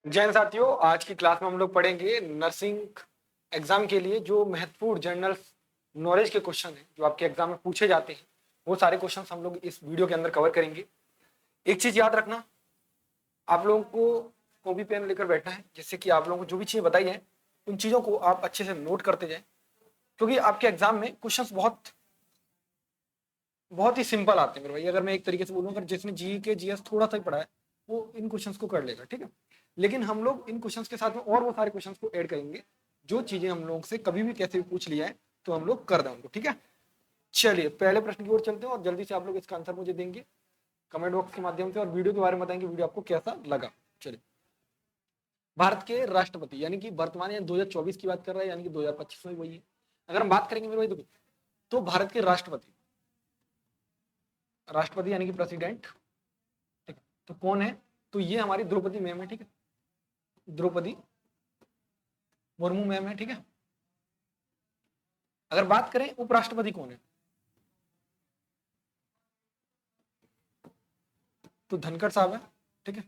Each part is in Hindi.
जय हिंद साथियों, आज की क्लास में हम लोग पढ़ेंगे नर्सिंग एग्जाम के लिए जो महत्वपूर्ण जनरल नॉलेज के क्वेश्चन हैं जो आपके एग्जाम में पूछे जाते हैं। वो सारे क्वेश्चन हम लोग इस वीडियो के अंदर कवर करेंगे। एक चीज याद रखना, आप लोगों को कॉपी पेन लेकर बैठना है, जिससे कि आप लोगों को जो भी चीजें बताई हैं उन चीजों को आप अच्छे से नोट करते जाएं, क्योंकि आपके एग्जाम में क्वेश्चन बहुत बहुत ही सिंपल आते हैं मेरे भाई। अगर मैं एक तरीके से बोलूँ, अगर जिसने जी के जीएस थोड़ा सा ही पढ़ा है वो इन क्वेश्चंस को कर लेगा, ठीक है। लेकिन हम लोग इन क्वेश्चंस के साथ में और वो सारे क्वेश्चंस को ऐड करेंगे जो चीजें हम लोग से कभी भी कैसे भी पूछ लिया है तो हम लोग कर दें उनको, ठीक है। चलिए पहले प्रश्न की ओर चलते हैं और जल्दी से आप लोग इसका आंसर मुझे देंगे कमेंट बॉक्स के माध्यम से, और वीडियो के बारे में बताएंगे वीडियो आपको कैसा लगा। चलिए, भारत के राष्ट्रपति यानी कि वर्तमान या 2024 की बात कर रहा है, यानी कि 2025 में वही है। अगर हम बात करेंगे मेरे भाई तो भारत के राष्ट्रपति राष्ट्रपति यानी कि प्रेसिडेंट, ठीक है, तो कौन है? तो ये हमारी द्रौपदी मैम है, ठीक है। द्रौपदी मुर्मू मैम है, ठीक है। अगर बात करें उपराष्ट्रपति कौन है, तो धनखड़ साहब है, ठीक है।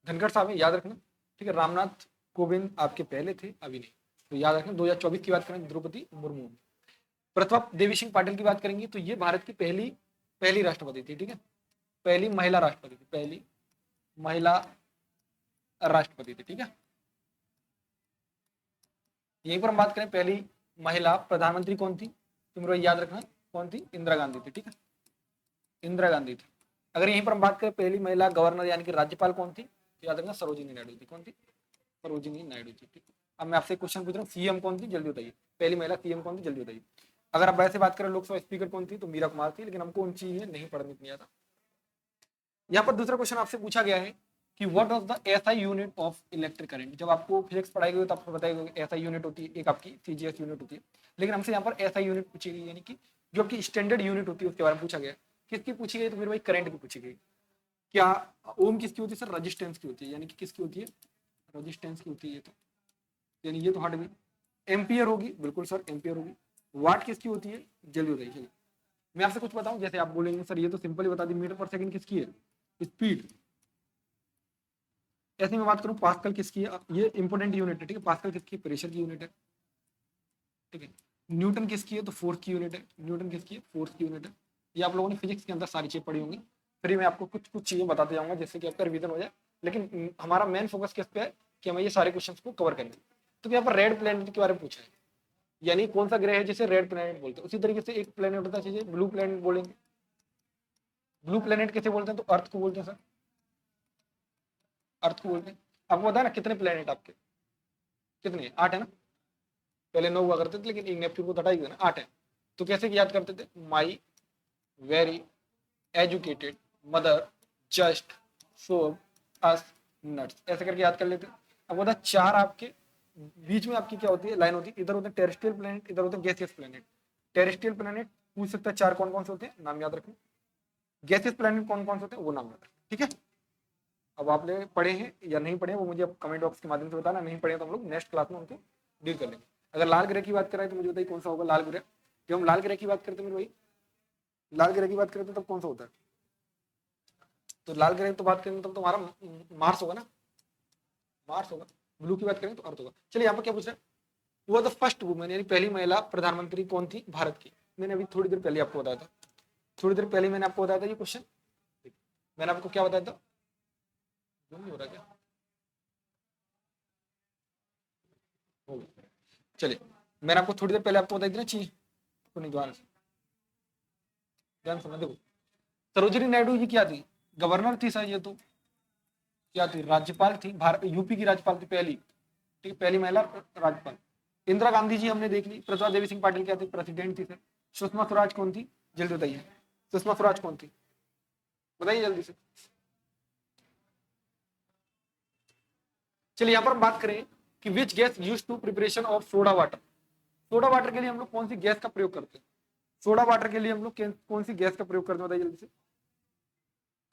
धनखड़ साहब है, याद रखना, ठीक है। रामनाथ कोविंद आपके पहले थे, अभी नहीं, तो याद रखना। 2024 की बात करें द्रौपदी मुर्मू। प्रतिभा देवी सिंह पाटिल की बात करेंगे तो ये भारत की पहली पहली राष्ट्रपति थी, ठीक है। पहली महिला राष्ट्रपति थी, पहली महिला राष्ट्रपति थी, ठीक है। यहीं पर हम बात करें पहली महिला प्रधानमंत्री कौन थी, तो मेरे याद रखना कौन थी, इंदिरा गांधी थी, ठीक है। इंदिरा गांधी थी। अगर यहीं पर हम बात करें पहली महिला गवर्नर यानी कि राज्यपाल कौन थी, तो याद रखना सरोजिनी नायडू थी। कौन थी? सरोजिनी नायडू थी, ठीक। अब मैं आपसे क्वेश्चन पूछ रहा हूँ, सीएम कौन थी, जल्दी बताइए। पहली महिला सीएम कौन थी, जल्दी बताइए। अगर आप वैसे बात करें लोकसभा स्पीकर कौन थी, तो मीरा कुमार थी, लेकिन हमको उन चीजें नहीं पढ़नी इतनी ज्यादा। यहाँ पर दूसरा क्वेश्चन आपसे पूछा गया है कि what was the SI unit of electric current. जब आपको फिजिक्स पढ़ाई गई तो आपको बताया गया एसआई यूनिट होती है, एक आपकी सीजीएस यूनिट होती है, लेकिन हमसे यहाँ पर एसआई यूनिट पूछी गई, यानी कि जो आपकी स्टैंडर्ड यूनिट होती है उसके बारे में पूछा गया। किसकी पूछी गई? तो मेरे भाई करंट की पूछी गई। क्या ओम किसकी होती है सर? रजिस्टेंस की होती है, यानी कि किसकी होती है? रजिस्टेंस की होती है। ये तो यानी ये तो हट गई। एम्पियर होगी, बिल्कुल सर एम्पियर होगी। वाट किसकी होती है? जल्दी बताइए। मैं आपसे कुछ बताऊं, जैसे आप बोलेंगे सर ये तो सिंपल ही बता दी, मीटर पर सेकंड किसकी है? स्पीड। ऐसे में बात करूं पास्कल किसकी है? ये इंपोर्टेंट यूनिट है, ठीक है। पास्कल किसकी? प्रेशर की यूनिट है, ठीक है। न्यूटन किसकी है? तो फोर्स की यूनिट है। न्यूटन किसकी है? फोर्स की यूनिट है। ये आप लोगों ने फिजिक्स के अंदर सारी चीजें पढ़ी होंगी। फिर मैं आपको कुछ कुछ चीजें बताते जाऊंगा जिससे कि आपका रिवीजन हो जाए, लेकिन हमारा मेन फोकस किस पे है कि हमें ये सारे क्वेश्चन को कवर करेंगे। तो यहाँ पर रेड प्लैनेट के बारे में पूछा है, यानी कौन सा ग्रह है जिसे रेड प्लैनेट बोलते हैं। उसी तरीके से एक प्लैनेट होता है ब्लू प्लैनेट बोलेंगे। ब्लू प्लैनेट कैसे बोलते हैं? तो अर्थ को बोलते हैं सर, अर्थ को बोलते हैं। आपको पता है ना कितने प्लैनेट आपके? कितने? 8 है ना। पहले 9 हुआ करते थे, लेकिन एक नेपच्यून को हटा ही ना, 8 है। तो कैसे याद करते थे? My very educated mother just show us nuts, ऐसे करके याद कर लेते। अब होता 4 आपके बीच में आपकी क्या होती है? लाइन होती है। इधर होते हैं टेरेस्ट्रियल प्लैनेट, इधर होते हैं गैसियस प्लैनेट। टेरेस्ट्रियल प्लैनेट पूछ सकता है 4 कौन कौन से होते हैं, नाम याद रखें। गैसियस प्लैनेट कौन कौन से होते हैं वो नाम याद रखें, ठीक है। अब आपने पढ़े हैं या नहीं पढ़े वो मुझे कमेंट बॉक्स के माध्यम से बताना। नहीं पढ़े तो हम लोग नेक्स्ट क्लास में उनको डील कर लेंगे। अगर लाल ग्रह की बात करें तो मुझे बताइए कौन सा होगा लाल ग्रह। जब हम लाल ग्रह की बात करते हैं मेरे भाई, लाल ग्रह की बात करते हैं तब कौन सा होता है? तो लाल ग्रह तो बात करेंगे तब तो हमारा मार्स होगा ना, मार्स होगा। ब्लू की बात करें तो अर्थ होगा। चलिए यहाँ पर क्या पूछ रहे हैं? वो द फर्स्ट वुमन यानी पहली महिला प्रधानमंत्री कौन थी भारत की? मैंने अभी थोड़ी देर पहले आपको बताया था, थोड़ी देर पहले मैंने आपको बताया था ये क्वेश्चन। मैंने आपको क्या बताया था? नहीं हो रहा क्या? हो गया। चलिए, मैंने आपको थोड़ी देर पहले आपको बताई थी ना चीज, तो नहीं दोबारा से ध्यान सुनना। देखो, सरोजिनी नायडू जी क्या थी? गवर्नर थी सर। ये तो क्या थी? राज्यपाल थी। भारत यूपी की राज्यपाल थी पहली, ठीक है, पहली महिला राज्यपाल। इंदिरा गांधी जी हमने देख ली। प्रतिभा देवी सिंह पाटिल क्या थी? प्रेसिडेंट थी सर। सुषमा स्वराज कौन थी? जल्दी बताइए, सुषमा स्वराज कौन थी? बताइए जल्दी से। चलिए यहाँ पर हम बात करें कि which gas use to preparation of soda water. Soda water के लिए हम लोग कौन सी गैस का प्रयोग करते हैं? सोडा वाटर के लिए हम लोग कौन सी गैस का प्रयोग करते हैं, बताइए जल्दी से।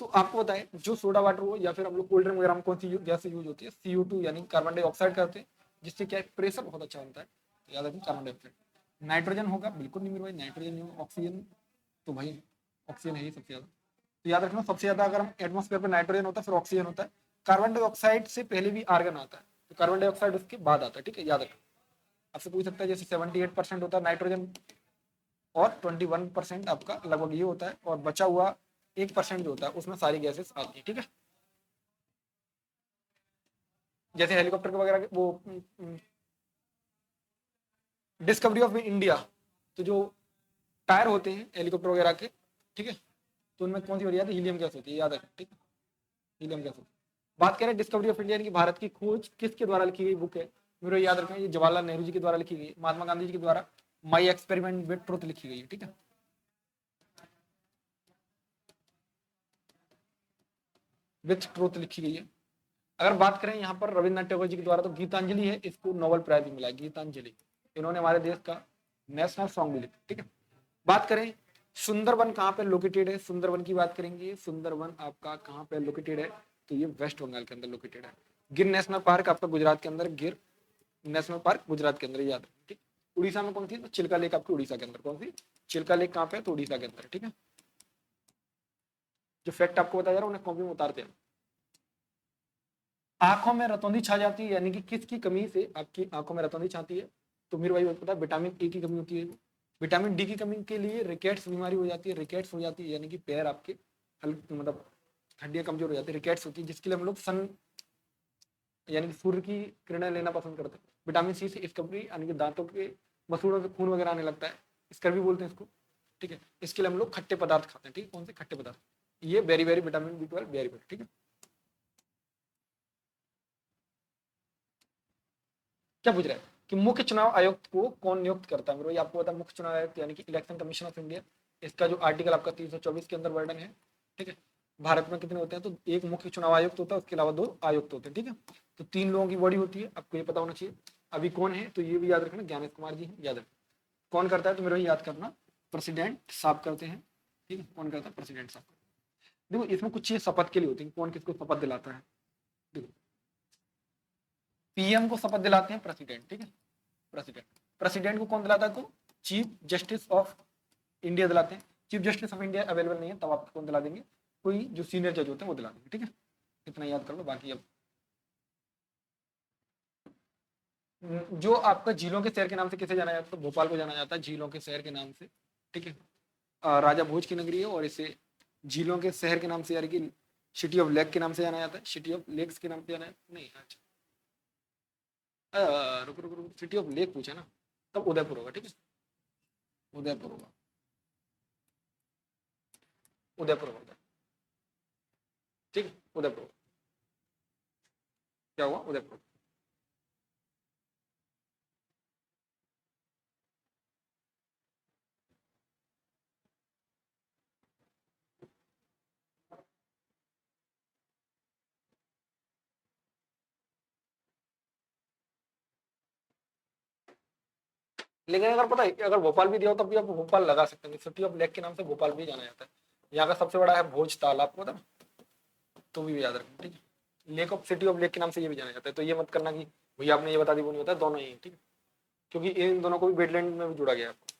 तो आपको बताएं, जो सोडा वाटर हो या फिर हम लोग कोल्ड ड्रिंक वगैरह में कौन सी गैस यूज होती है? CO2 यानी कार्बन डाइऑक्साइड करते हैं, जिससे क्या प्रेशर बहुत अच्छा बनता है। तो याद रखें कार्बन डाइऑक्साइड। नाइट्रोजन होगा? बिल्कुल नहीं मेरे भाई, नाइट्रोजन नहीं होगा। ऑक्सीजन? तो भाई ऑक्सीजन है ही सबसे ज्यादा। तो याद रखना सबसे ज्यादा अगर हम एटमोस्फेयर पर नाइट्रोजन होता है फिर ऑक्सीजन होता है, कार्बन डाइऑक्साइड से पहले भी आर्गन आता है, तो कार्बन डाइऑक्साइड उसके बाद आता है, ठीक है, याद रखना। आपसे पूछ सकता है जैसे 78% होता है नाइट्रोजन और 21% आपका लगभग ये होता है, और बचा हुआ 1% जो होता है उसमें सारी गैसेस आती है, ठीक है। जैसे हेलीकॉप्टर वगैरह वो डिस्कवरी ऑफ इंडिया, तो जो टायर होते हैं हेलीकॉप्टर वगैरह के, ठीक है, तो उनमें कौन सी वजह आती है, हीलियम गैस होती है, याद रखें, ठीक है, हीलियम गैस होती है। बात करें डिस्कवरी ऑफ इंडिया की भारत की खोज किसके द्वारा लिखी गई बुक है, मेरे याद रखना, ये जवाहरलाल नेहरू जी के द्वारा लिखी गई, महात्मा गांधी जी के द्वारा माई एक्सपेरिमेंट विद ट्रुथ लिखी गई है, ठीक है। विथ ट्रुथ लिखी गई है। अगर बात करें यहाँ पर रविन्द्रनाथ टैगोर जी के द्वारा, तो गीतांजलि है, इसको नोबेल प्राइज भी मिला है, गीतांजलि, इन्होंने हमारे देश का नेशनल सॉन्ग भी लिखा, ठीक है। बात करें सुंदरवन कहाँ पे लोकेटेड है, सुंदरवन की बात करेंगे, सुंदरवन आपका कहाँ पे लोकेटेड है, तो ये वेस्ट बंगाल के अंदर लोकेटेड है। गिर नेशनल पार्क आपका गुजरात के अंदर, गिर नेशनल पार्क गुजरात के अंदर, याद रखें, ठीक। उड़ीसा में कौन सी, तो चिल्का लेक आपकी उड़ीसा के अंदर, कौन सी, चिल्का लेक कहाँ पे, तो उड़ीसा के अंदर, ठीक है। जो फैक्ट आपको बताया जा रहा है उन्हें कॉपी में उतारते हैं। आंखों में रतौंधी छा जाती है, यानी कि किसकी कमी से आपकी आंखों में रतौंधी छाती है, तो मेरे भाई पता है विटामिन ए की कमी होती है, विटामिन डी की कमी के लिए रिकेट्स बीमारी हो जाती है, रिकेट्स हो जाती है यानी कि पैर आपके हल्के मतलब हड्डियां कमजोर हो जाती है, रिकेट्स होती है, जिसके लिए हम लोग सन यानी कि सूर्य की किरणें लेना पसंद करते हैं। विटामिन सी से स्कर्वी यानी कि दांतों के मसूड़ों से खून वगैरह आने लगता है, स्कर्वी बोलते हैं इसको, ठीक है। इसके लिए हम लोग खट्टे पदार्थ खाते हैं, ठीक है, कौन से खट्टे पदार्थ, ये very very vitamin B12 very very, ठीक है। क्या पूछ रहा है कि मुख्य चुनाव आयुक्त को कौन नियुक्त करता है, मेरे भाई आपको पता है मुख्य चुनाव आयुक्त यानी कि इलेक्शन कमीशन ऑफ इंडिया, इसका जो आर्टिकल आपका 324 के अंदर वर्णन है, ठीक है। भारत में कितने होते हैं, तो एक मुख्य चुनाव आयुक्त होता है, उसके अलावा 2 आयुक्त होते हैं, ठीक है। तो 3 लोगों की बॉडी होती है, आपको ये पता होना चाहिए। अभी कौन है, तो ये भी याद रखना, ज्ञानेश कुमार जी याद रखना। कौन करता है, तो मेरे भाई याद करना, प्रेसिडेंट साहब करते हैं, ठीक है, कौन करता है, प्रेसिडेंट साहब। देखो इसमें कुछ चीज शपथ के लिए होती है, कौन किसको शपथ दिलाता है, देखो पीएम को शपथ दिलाते हैं प्रेसिडेंट, ठीक है, प्रेसिडेंट, प्रेसिडेंट को कौन दिलाता है, तो चीफ जस्टिस ऑफ इंडिया दिलाते हैं। Chief justice of India available नहीं है तब आप कौन दिला देंगे, कोई जो सीनियर जज होते हैं वो दिला देंगे, ठीक है। इतना याद कर लो, बाकी अब जो आपका झीलों के शहर के नाम से किसे जाना जाता है, तो भोपाल को जाना जाता है झीलों के शहर के नाम से, ठीक है। राजा भोज की नगरी है और इसे झीलों के शहर के नाम से यानी कि सिटी ऑफ लेक के नाम से जाना जाता है, सिटी ऑफ लेक्स के नाम से जाना नहीं, अच्छा रुक रुक रुक, सिटी ऑफ लेक पूछा ना, तब उदयपुर होगा, ठीक है, उदयपुर होगा, उदयपुर होगा, ठीक है, उदयपुर, क्या हुआ, उदयपुर। लेकिन अगर पता है अगर भोपाल भी दिया हो तब भी आप भोपाल लगा सकते हैं, सिटी ऑफ लेक के नाम से भोपाल भी जाना जाता है। यहाँ का सबसे बड़ा है भोज ताल, आपको पता, तो भी याद रखना, ठीक है। Lake of city of lake के नाम से ये भी जाना जाता है, तो ये मत करना कि भैया आपने ये बता दी वो नहीं बता, दोनों ही, ठीक है, क्योंकि इन दोनों को भी वेटलैंड में भी जोड़ा गया है आपको।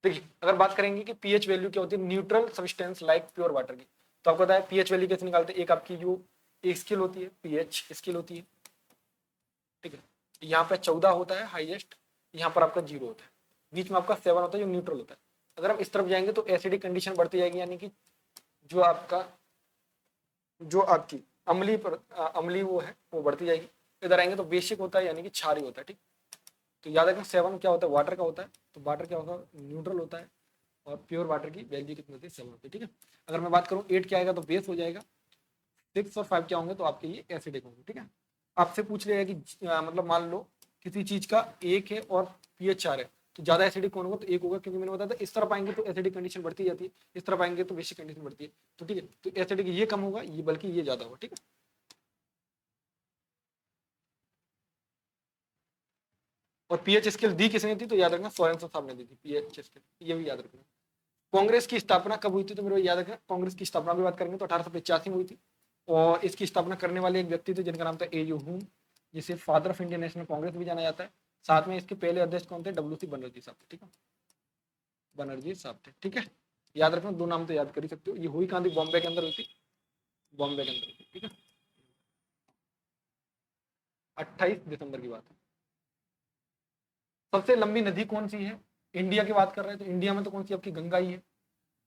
देखिए अगर बात करेंगे कि पीएच वैल्यू क्या होती है, neutral substance like pure water की, तो आपको पता है पीएच वैल्यू कैसे निकालते हैं, एक आपकी जो एक स्केल होती है पीएच स्केल होती है, ठीक है। यहाँ पे 14 होता है हाईएस्ट, यहाँ पर आपका 0 होता है, बीच में आपका 7 होता है जो न्यूट्रल होता है। अगर आप इस तरफ जाएंगे तो एसिडिक कंडीशन बढ़ती जाएगी, यानी कि जो आपका जो आपकी अम्ली वो है वो बढ़ती जाएगी। इधर आएंगे तो बेसिक होता है यानी कि क्षारीय होता है, ठीक। तो याद रखना 7 क्या होता है, वाटर का होता है, तो वाटर क्या होगा, न्यूट्रल होता है, और प्योर वाटर की वैल्यू कितनी होती है, 7 होती है, ठीक है। अगर मैं बात करूँ 8 क्या आएगा तो बेस हो जाएगा, 6 और 5 क्या होंगे तो आपके ये एसिडिक होंगे, ठीक है। आपसे पूछ लिया कि मतलब मान लो किसी चीज का 1 है और पीएच 4 है, तो ज्यादा एसिडिक कौन होगा, तो 1 होगा, क्योंकि मैंने बताया था इस तरफ आएंगे तो एसिडिक कंडीशन बढ़ती जाती है, इस तरफ आएंगे तो बेसिक कंडीशन बढ़ती है, तो ठीक है, तो एसिडिक ये कम होगा, ये बल्कि ये ज्यादा होगा, ठीक है। और पीएच स्केल दी किसने दी, तो याद रखना सोरेनसन साहब ने दी थी पीएच स्केल, ये भी याद रखना। कांग्रेस की स्थापना कब हुई थी, तो मेरे को याद रखना, कांग्रेस की स्थापना की बात करेंगे तो 1885 में हुई थी, और इसकी स्थापना करने वाले एक व्यक्ति थे जिनका नाम था ए.यू. हुम, जिसे father of Indian national Congress भी जाना जाता है। साथ में इसके पहले अध्यक्ष कौन थे, डब्ल्यू.सी. बनर्जी साहब थे, ठीक है, बनर्जी साहब थे, ठीक है। याद रखना, 2 नाम तो याद कर ही सकते हो। ये हुई कहाँ थी, बॉम्बे के अंदर हुई थी, बॉम्बे के अंदर हुई थी, ठीक है। 28 दिसंबर की बात है। सबसे लंबी नदी कौन सी है? इंडिया की बात कर रहे हैं तो इंडिया में तो कौन सी आपकी गंगा ही है,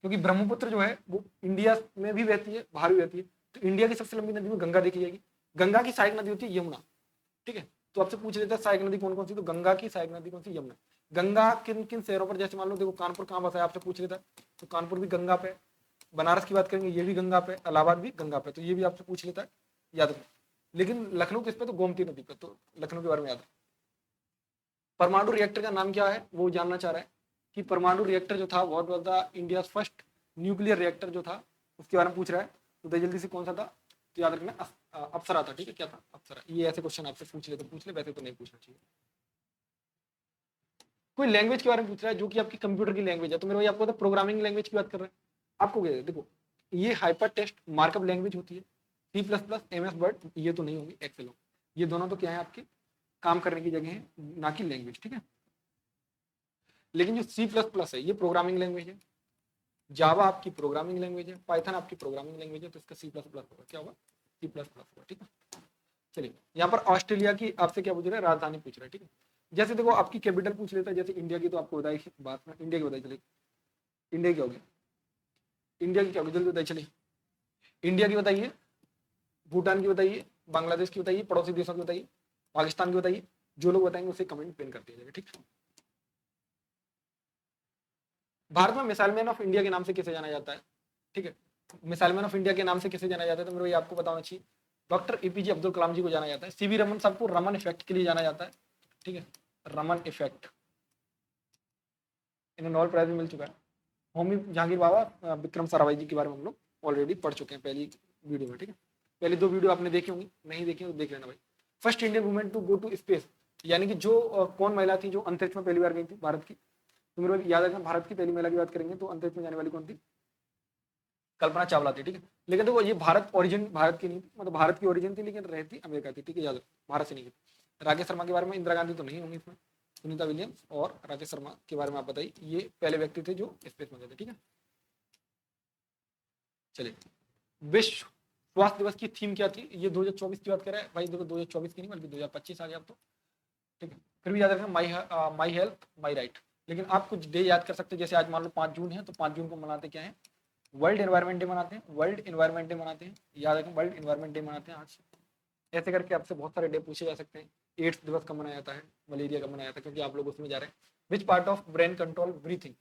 क्योंकि ब्रह्मपुत्र जो है वो इंडिया में भी बहती है, बाहर भी बहती है, तो इंडिया की सबसे लंबी नदी में गंगा देखी जाएगी। गंगा की सहायक नदी होती है यमुना, ठीक है। तो आपसे पूछ लेता है सहायक नदी कौन कौन सी, तो गंगा की सहायक नदी कौन सी? यमुना। गंगा किन किन शहरों पर, जैसे मान लो देखो कानपुर कहाँ बसा है, आपसे पूछ लेता है, तो कानपुर भी गंगा पे। बनारस की बात करेंगे, ये भी गंगा पे, इलाहाबाद भी गंगा पे, तो ये भी आपसे पूछ लेता है, याद रखना। लेकिन लखनऊ किस पे, तो गोमती नदी पे, तो लखनऊ के बारे में याद रखना। परमाणु रिएक्टर का नाम क्या है, वो जानना चाह रहा है कि परमाणु रिएक्टर जो था, what was the India first nuclear reactor जो था, उसके बारे में पूछ रहा है। तो जल्दी से कौन सा था, तो याद रखना अप्सरा था, ठीक है। क्या था? अप्सरा। ये ऐसे क्वेश्चन आपसे पूछ ले तो पूछ ले, वैसे तो नहीं पूछना चाहिए। कोई लैंग्वेज के बारे में पूछ रहा है जो कि आपकी कंप्यूटर की लैंग्वेज है, तो मेरे भाई आपको प्रोग्रामिंग लैंग्वेज की बात कर रहे हैं। आपको क्या है, देखो ये हाइपर टेक्स्ट मार्कअप लैंग्वेज होती है, C plus plus, M S word, ये तो नहीं होंगी, एक्सेल हो, ये दोनों तो क्या है आपके काम करने की जगह है, ना कि लैंग्वेज, ठीक है। लेकिन जो सी प्लस प्लस है ये प्रोग्रामिंग लैंग्वेज है, जावा आपकी प्रोग्रामिंग लैंग्वेज है, पाइथन आपकी प्रोग्रामिंग लैंग्वेज है, तो इसका सी प्लस प्लस होगा, क्या होगा? सी प्लस प्लस होगा, ठीक है। चलिए यहाँ पर ऑस्ट्रेलिया की आपसे क्या पूछ रहा है, राजधानी पूछ रहा है, ठीक है। जैसे देखो आपकी कैपिटल पूछ लेता है, जैसे इंडिया की तो आपको बताई बात में, इंडिया की बताई चलिए, इंडिया की होगी, इंडिया की क्या होगी, जल्दी बताइए चलिए। इंडिया की बताइए, भूटान की बताइए, बांग्लादेश की बताइए, पड़ोसी देशों की बताइए, पाकिस्तान की बताइए। जो लोग बताएंगे उसे कमेंट पिन कर दीजिएगा, ठीक है। भारत में मिसाइल मैन ऑफ इंडिया के नाम से किसे जाना जाता है, ठीक है। मिसाइल मैन ऑफ इंडिया के नाम से किसे जाना जाता है, तो मेरे आपको बताना चाहिए, डॉक्टर एपीजे अब्दुल कलाम जी को जाना जाता है। सीवी रमन साहब को रमन इफेक्ट के लिए जाना जाता है, ठीक है, रमन इफेक्ट, इन्हें नोबेल प्राइज भी मिल चुका है। होमी जहांगीर बाबा, विक्रम साराभाई जी के बारे में हम लोग ऑलरेडी पढ़ चुके हैं पहली वीडियो में, ठीक है। पहली 2 वीडियो आपने देखी होंगी, नहीं देखी तो देख लेना भाई। First Indian women to go to space, यानी कि जो कौन महिला थी जो अंतरिक्ष में पहली बार गई थी भारत की, तो मेरे याद रखना, भारत की पहली महिला की बात करेंगे तो अंतरिक्ष में जाने वाली कौन थी? कल्पना चावला थी, ठीक है। लेकिन देखो ये भारत ओरिजिन भारत की नहीं थी, मतलब भारत की ओरिजिन थी लेकिन रहती अमेरिका थी, ठीक है, याद रखो, भारत से नहीं थी। राकेश शर्मा के बारे में, इंदिरा गांधी तो नहीं होंगी इसमें, सुनीता विलियम्स और राकेश शर्मा के बारे में आप बताइए, ये पहले व्यक्ति थे जो स्पेस में गए थे, ठीक है। चलिए, विश्व स्वास्थ्य दिवस की थीम क्या थी, ये 2024 की बात कर रहा है भाई, देखो 2024 की नहीं बल्कि 2025 आ गया अब तो, ठीक है। फिर भी याद रखना, माई हेल्थ माई राइट। लेकिन आप कुछ डे याद कर सकते हैं, जैसे आज मान लो 5 जून है, तो 5 जून को मनाते क्या है, वर्ल्ड एनवायरमेंट डे मनाते हैं, वर्ल्ड एनवायरमेंट डे मनाते हैं, याद रखें वर्ल्ड एनवायरमेंट डे मनाते हैं आज। ऐसे करके आपसे बहुत सारे डे पूछे जा सकते हैं। एड्स दिवस कब मनाया जाता है, मलेरिया कब मनाया जाता है, क्योंकि आप लोग उसमें जा रहे हैं। Which part of brain control breathing,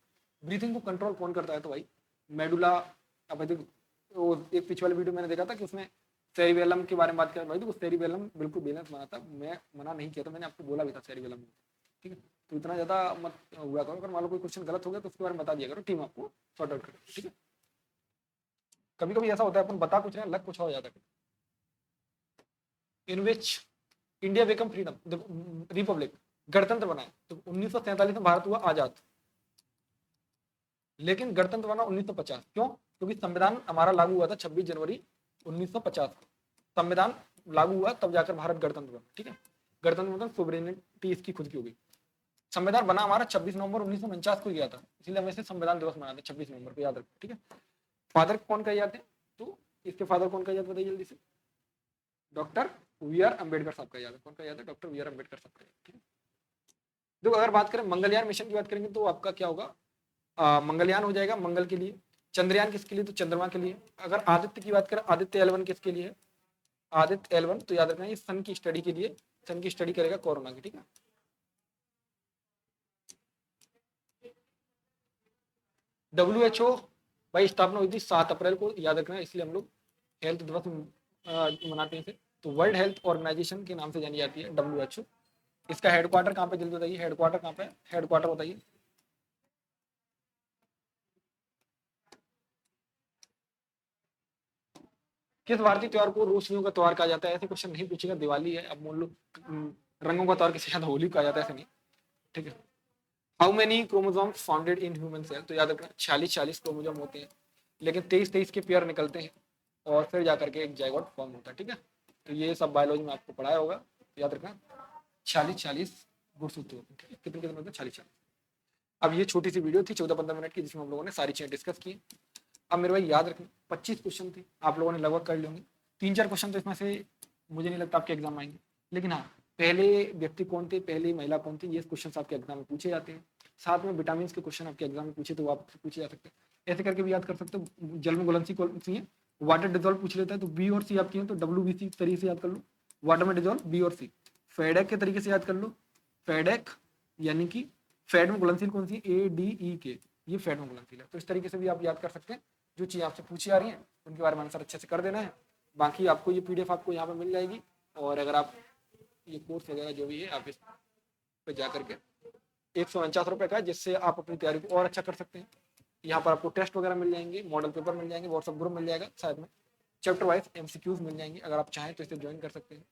breathing को कंट्रोल कौन करता है, तो भाई मेडुला। अब वो एक पिछले वाली वीडियो मैंने देखा था कि उसमें सेरिबेलम के बारे में बात कर भाई, तो सेरिबेलम बिल्कुल बैलेंस बना था, मैं मना नहीं किया था, मैंने आपको बोला भी था सेरिबेलम, ठीक है। तो इतना ज्यादा मत हुआ करो, अगर मान लो कोई क्वेश्चन गलत हो गया तो उसके बारे में बता दिया करो, टीम आपको सॉर्ट आउट करेगी, ठीक है। कभी कभी ऐसा होता है अपन बता कुछ रहे हैं, लग कुछ हो जाता है। In which India become freedom, republic, गणतंत्र बना है, तो 1947 में भारत हुआ आजाद, लेकिन गणतंत्र बना 1950, क्यों? क्योंकि संविधान हमारा लागू हुआ था 26 जनवरी 1950, संविधान लागू हुआ तब जाकर भारत गणतंत्र बना, ठीक है। गणतंत्र मतलब सोवरेनिटी इसकी खुद की होगी। संविधान बना हमारा 26 नवंबर 1949 को गया था, इसलिए हम इसे संविधान दिवस मनाते हैं 26 नवंबर को, याद रखो, ठीक है। फादर कौन कहे जाते हैं, तो इसके फादर कौन कहे जाते हैं बताइए जल्दी से, डॉक्टर वी आर अम्बेडकर साहब का याद है, कौन का याद है, डॉक्टर वी आर अम्बेडकर साहब का, ठीक है। देखो अगर बात करें मंगलयान मिशन की बात करेंगे तो आपका क्या होगा, मंगलयान हो जाएगा मंगल के लिए। चंद्रयान किसके लिए, तो चंद्रमा के लिए। अगर आदित्य की बात करें, आदित्य L1 किसके लिए है, आदित्य L1 तो याद रखना ये सन की स्टडी के लिए, सन की स्टडी करेगा कोरोना की, ठीक है। WHO भाई स्थापना हुई थी 7 अप्रैल को, याद रखना, इसलिए हम लोग हेल्थ दिवस मनाते हैं इसे। तो वर्ल्ड हेल्थ ऑर्गेनाइजेशन के नाम से जानी जाती है WHO। इसका हेडक्वार्टर कहाँ पे, जल्दी बताइए, हेडक्वार्टर कहाँ पे, हेडक्वार्टर बताइए। किस भारतीय त्योहार को रोशनियों का त्योहार कहा जाता है, ऐसे क्वेश्चन नहीं पूछेगा, दिवाली है, अब मान लो रंगों का त्योहार किसी होली कहा जाता है, ऐसे नहीं, ठीक है। How many chromosomes founded in human cell, तो याद रखना 46 क्रोमोसोम होते हैं, लेकिन 23 के पेयर निकलते हैं और फिर जाकर के एक जाइगोट फॉर्म होता है, ठीक है। तो ये सब बायोलॉजी में आपको पढ़ाया होगा, तो याद रखना 46 गुणसूत्र होते हैं, ठीक है। कितने कितने होते हैं, 46। अब ये छोटी सी वीडियो थी 14-15 मिनट की, जिसमें हम लोगों ने सारी चीजें डिस्कस की। अब मेरे भाई याद रखना 25 क्वेश्चन थे, आप लोगों ने लगभग कर लिए होंगे। 3-4 क्वेश्चन तो इसमें से मुझे नहीं लगता आपके एग्जाम आएंगे, लेकिन हाँ पहले व्यक्ति कौन थे, पहली महिला कौन थी, ये क्वेश्चन आपके एग्जाम में पूछे जाते हैं। साथ में विटामिन के क्वेश्चन आपके एग्जाम में पूछे तो वो आपसे पूछे जा सकते हैं। ऐसे करके भी याद कर सकते हो। जल में घुलनशील कौन सी है, वाटर डिजोल्व पूछ लेता है तो बी और सी आपकी है, तो WBC तरीके से याद कर लो, वाटर में डिजोल्व बी और सी। फेडेक के तरीके से याद कर लो, फेडेक यानी कि फैट में घुलनशील कौन सी है, ADE ये फैट में घुलनशील है। तो इस तरीके से भी आप याद कर सकते हैं। जो चीज़ आपसे पूछी आ रही है उनके बारे में आंसर अच्छे से कर देना है। बाकी आपको ये PDF आपको यहाँ पर मिल जाएगी, और अगर आप ये कोर्स वगैरह जो भी है आप इस पे जा करके 149 रुपये का है, जिससे आप अपनी तैयारी को और अच्छा कर सकते हैं। यहाँ पर आपको टेस्ट वगैरह मिल जाएंगे, मॉडल पेपर मिल जाएंगे, व्हाट्सएप ग्रुप मिल जाएगा, साथ में चैप्टर वाइज MCQs मिल जाएंगे। अगर आप चाहें तो इसे ज्वाइन कर सकते हैं।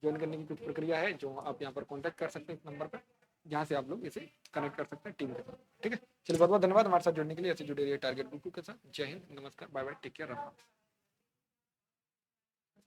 ज्वाइन करने की कुछ प्रक्रिया है जो आप यहाँ पर कॉन्टैक्ट कर सकते हैं इस नंबर पर, जहाँ से आप लोग इसे कनेक्ट कर सकते हैं टीम के साथ। ठीक है, चलिए बहुत बहुत धन्यवाद हमारे साथ जुड़ने के लिए। ऐसे जुड़े रहिए टारगेट बुक के साथ। जय हिंद, नमस्कार, बाय बाय, टेक केयर, रखना।